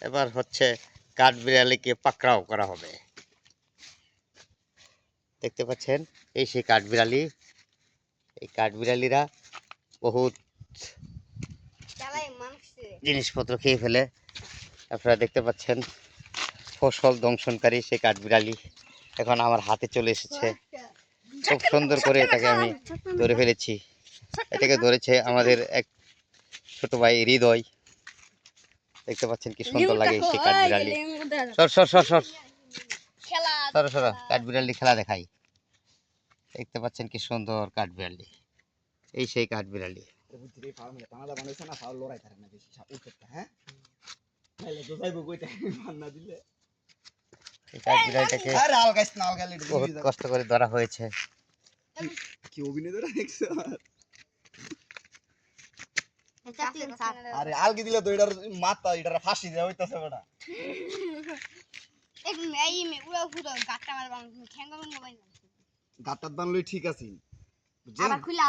এবার হচ্ছে কাঠবিড়ালিকে পাকড়াও করা হবে। দেখতে পাচ্ছেন এই সেই কাঠবিড়ালি। এই কাঠবিড়ালিরা বহুত জিনিসপত্র খেয়ে ফেলে। আপনারা দেখতে পাচ্ছেন ফসল দংশনকারী সেই কাঠবিড়ালি এখন আমার হাতে চলে এসেছে। খুব সুন্দর করে এটাকে আমি ধরে ফেলেছি। এটাকে ধরেছে আমাদের এক ছোট ভাই হৃদয়। দেখতে পাচ্ছেন কি সুন্দর লাগে সেই কাঠবিড়ালি। সর সর সর সর সর সর কাঠবিড়ালি খেলা দেখাই। দেখতে পাচ্ছেন কি সুন্দর কাঠবিড়ালি। এই সেই কাঠবিড়ালি। কাঠবিড়ালিটাকে বহুত কষ্ট করে ধরা হয়েছে। কি অভিনয় ধরে দেখছো? আরে আলগি দিলে তো এটার মাথা এটার ফাঁসি দেওয়া হইতাছে বেটা। এক এই মে উড়া ফুড়া গাটটা মারবা ঠ্যাঙ্গা মোবাইল গাটটার দান লই ঠিক আছে। আবার খুলে